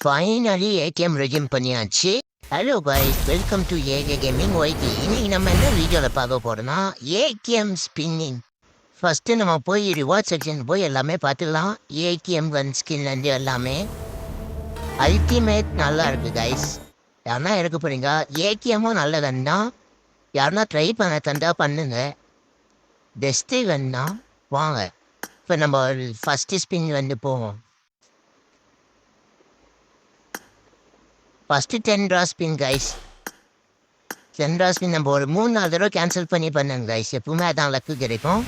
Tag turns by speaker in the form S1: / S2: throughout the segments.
S1: Finally ATM regime பண்ணியாச்சு. Hello guys, welcome to AK gaming YT. இன்னைக்கு நம்ம என்ன வீடியோவில் பார்க்க போகிறோம்னா ஏடிஎம் ஸ்பின்னிங். ஃபஸ்ட்டு நம்ம போய் ரிவார்ட் செக்ஷன் போய் எல்லாமே பார்த்துக்கலாம். ஏடிஎம் கன் ஸ்கின்லேருந்து எல்லாமே அல்டிமேட் நல்லா இருக்குது காய்ஸ். யாருன்னா எடுக்க போகிறீங்க, ஏடிஎம்மும் நல்ல கன் தான். யாருன்னா ட்ரை பண்ண தந்தா பண்ணுங்க. பெஸ்ட்டு கன் தான், வாங்க. இப்போ நம்ம ஃபஸ்ட்டு ஸ்பின் வந்து போவோம். First 10 draw spin guys. 10 draw spin நம்ம ஒரு 3-4 தடவை கேன்சல் பண்ணி பண்ணுங்க கைஸ். எப்பவுமே அதான் லக்கு கிடைக்கும்.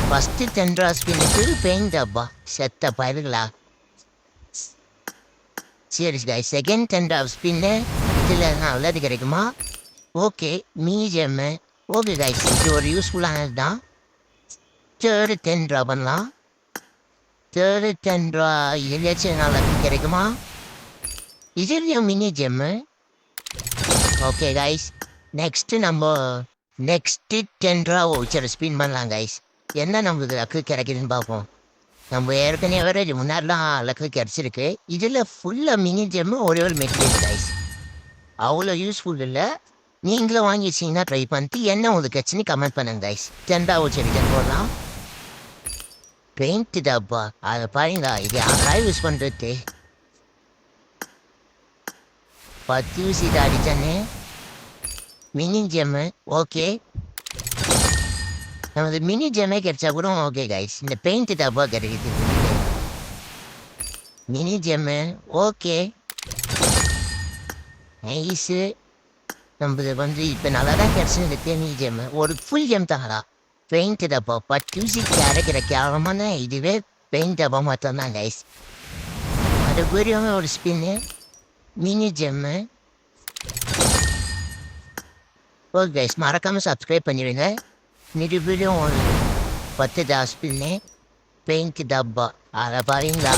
S1: ஃபஸ்ட்டு 10 ட்ரா ஸ்பின்னுக்கு பெயிண்ட் அப்பா செத்த பயிருங்களா. சரி கைஸ், செகண்ட் 10 ட்ரா ஸ்பின்னு இதில் நல்லது கிடைக்குமா? ஓகே, மீடியம்மு ஓகே கைஸ், இது ஒரு யூஸ்ஃபுல்லானது தான். தேர்டு 10 ட்ரா பண்ணலாம். தேர்டு 10 ட்ரா எதாச்சும் லக்கு கிடைக்குமா? இதுலையும் mini gem. Okay guys, next 10 draw voucher spin பண்ணலாம் கைஸ். என்ன நம்மளுக்கு லக்கு கிடைக்குதுன்னு பார்ப்போம். நம்ம ஏற்கனவே வேறு முன்னாடிலாம் லக்கு கிடச்சிருக்கு. இதில் ஃபுல்லாக மினி ஜெம்மு ஒரே ஒரு மெட்டீரியல் கைஸ். அவ்வளோ யூஸ்ஃபுல் இல்லை. நீங்களும் வாங்கி வச்சிங்கன்னா ட்ரை பண்ணிட்டு என்ன உங்களுக்கு கிடச்சின்னு கமெண்ட் பண்ணுங்க கைஸ். 10 ட்ரா வவுச்சர் ரிட்டர்ன் போடலாம். பெயிண்ட்டு டப்பா அதை பாருங்க, இது யாரா யூஸ் பண்ணுறது? 10 சீட் அடித்தானே. மினி ஜெம்மு ஓகே, நமது மினி ஜெம்மே கிடைச்சா கூட ஓகே கைஸ். இந்த பெயிண்ட் டப்பா கிடைக்குது. Mini gem okay nice. நம்மளுக்கு வந்து இப்போ நல்லா தான் கிடச்சிருக்கு மினி ஜெம்மு. ஒரு ஃபுல் ஜெம் தாங்களா பெயிண்ட் டப்பா 10 சீட் கிடைக்கிற கேவலமான இதுவே பெயிண்ட் டப்பா மட்டும்தான் கைஸ். அது புரியாமல் ஒரு spin mini gem. Okay guys, மறக்காமல் சப்ஸ்கிரைப் பண்ணிடுங்க. நிருபிலும் 10 ட்ரா ஸ்பின்னு பெயிண்ட் டப்பா அதை பாருங்களா.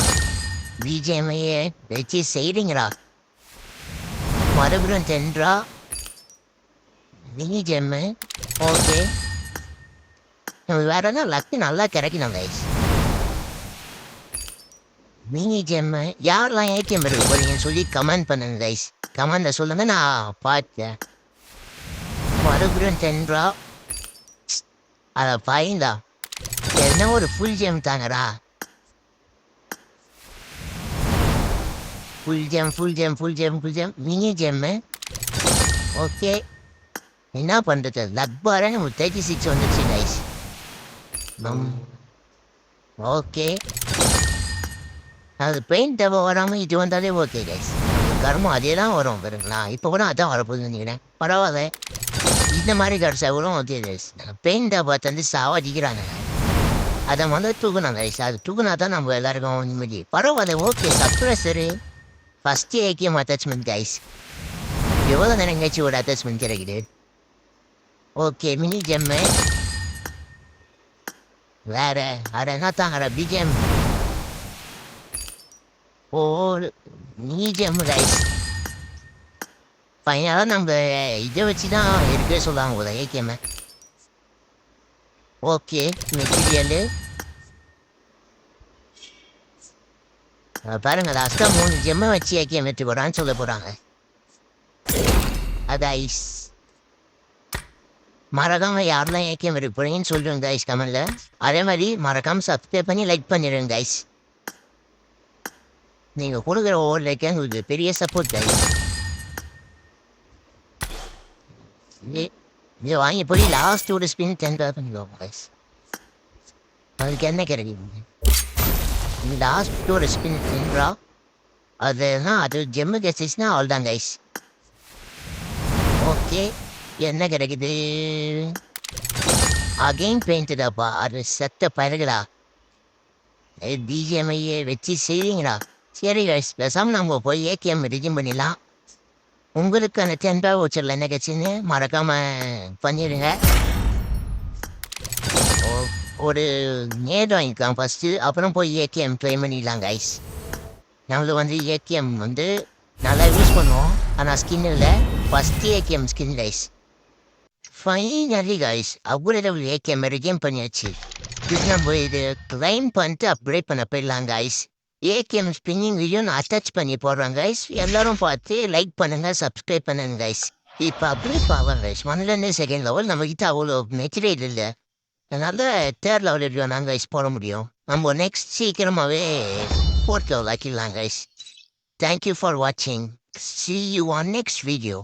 S1: பிஜிஎம்ஐயே வச்சு செய்கிறீங்களா? மறுபடியும் 10 ட்ரா மினி ஜெம்மு ஓகே. நம்ம வேறு எதாவது லக்கு நல்லா கிடைக்கணும் கைஸ். மினி ஜெம்மு யாரெல்லாம் ஏடிஎம் இருக்க போறீங்கன்னு சொல்லி கமெண்ட் பண்ணுங்க கைஸ். கமெண்டில் சொல்லுங்கள், நான் பார்த்தேன். மறுபடியும் 10 ட்ரா அதை பாருங்களா. என்ன ஒரு ஃபுல் ஜெம் தாங்கடா. Full gem mini gem okay. என்ன பண்ணுறது, லக்பாரே நமக்கு 36 வந்துடுச்சு கைஸ். ஓகே, அது பெயிண்ட் டப்பா வராமல் இது வந்தாலே ஓகே கைஸ். கர்மம் அதே தான் வரும் பாருங்களா. இப்போ கூட அதான் வரப்போகுதுன்னு நினைக்கிறேன். பரவாயில்ல, இந்த மாதிரி கிடச்சா கூட ஓகே கைஸ். பெயிண்ட் டப்பா தந்து சாவடிக்கிறாங்க. அதை முதல்ல தூக்கணும் கைஸ். அது தூக்குனா தான் நம்ம எல்லாருக்கும் நிம்மதி. பரவாயில்ல ஓகே. சப்ரஸரு ஃபஸ்ட்டு ஏடிஎம் அட்டாச்மெண்ட் கைஸ். எவ்வளோ நேரம் எங்கேயாச்சும் ஒரு அட்டாச்மெண்ட் கிடைக்குது. ஓகே, மினி ஜெம்மு வேறு என்ன தாங்கடா பிஜிஎம். ஓ மினி ஜெம்மு கைஸ். ஃபைனலாக நம்ம இதை வச்சு தான் எடுக்கவே சொல்லுவாங்க போல ஏடிஎம்மை. ஓகே, மெட்டீரியலு பாருங்க, லாஸ்ட்டாக 3 ஜெம்மை வச்சு ஏடிஎம் எடுத்து போகிறான்னு சொல்ல போகிறாங்க. அதாயிஸ் மறக்காமல் யாரெல்லாம் ஏடிஎம் எடுக்க போகிறீங்கன்னு சொல்லுங்க கைஸ் கமெண்டில். அதே மாதிரி மறக்காமல் சப்ஸ்கிரைப் பண்ணி லைக் பண்ணிடுங்க கைஸ். நீங்கள் கொடுக்குற ஒவ்வொரு லைக்கே உங்களுக்கு பெரிய சப்போர்ட் கைஸ். இதை வாங்கி போய் லாஸ்ட் ஒரு ஸ்பின் 10 ட்ரா பண்ணிடுவோம் கைஸ். அதுக்கு என்ன கிடைக்குது? லாஸ்ட் ஒரு ஸ்பின் 10 ட்ரா அது ஜெம்மு கிடைச்சிச்சுன்னா அவ்வளோதான் கைஸ். ஓகே, என்ன கிடைக்குது? அகெயின் பெயிண்ட் டப்பா. அது செத்த பயிர்களா. பிஜிஎம்ஐயே வச்சு செய்வீங்களா? சரி கைஸ், பேசாமல் நம்ம போய் ஏடிஎம் ரெஜிம் பண்ணிடலாம். உங்களுக்கு அந்த 10 ட்ரா வவுச்சரில் என்ன கிடச்சின்னு மறக்காமல் பண்ணிடுங்க. ஒரு நேரம் வாங்கிக்கலாம் ஃபஸ்ட்டு, அப்புறம் போய் ஏடிஎம் ட்ரை பண்ணிடலாம் கைஸ். நம்மளுக்கு வந்து ஏடிஎம் வந்து நல்லா யூஸ் பண்ணுவோம். ஆனால் ஸ்கின் இல்லை, first ATM skin guys. Finally guys, upgradable ATM regime பண்ணியாச்சு. இது நம்ம இது கிளைம் பண்ணிட்டு அப்கிரேட் பண்ண போயிடலாம் கைஸ். ஏடிஎம் ஸ்பின்னிங் வீடியோ நான் அட்டாச் பண்ணி போடுறேன் கைஸ். எல்லாரும் பார்த்து லைக் பண்ணுங்க, சப்ஸ்கிரைப் பண்ணுங்க கைஸ். இப்போ அப்படியே பாவம் கைஸ், 12 லெவல் நம்மகிட்ட அவ்வளோ மெட்டீரியல் இல்லை. அதனால தேர்ட் லெவல் வீடியோ நாங்கள் கைஸ் போட முடியும். நம்ம நெக்ஸ்ட் சீக்கிரமாகவே ஃபோர்த் லெவல் ஆக்கிடலாம் கைஸ். தேங்க்யூ ஃபார் வாட்சிங். See you on next video.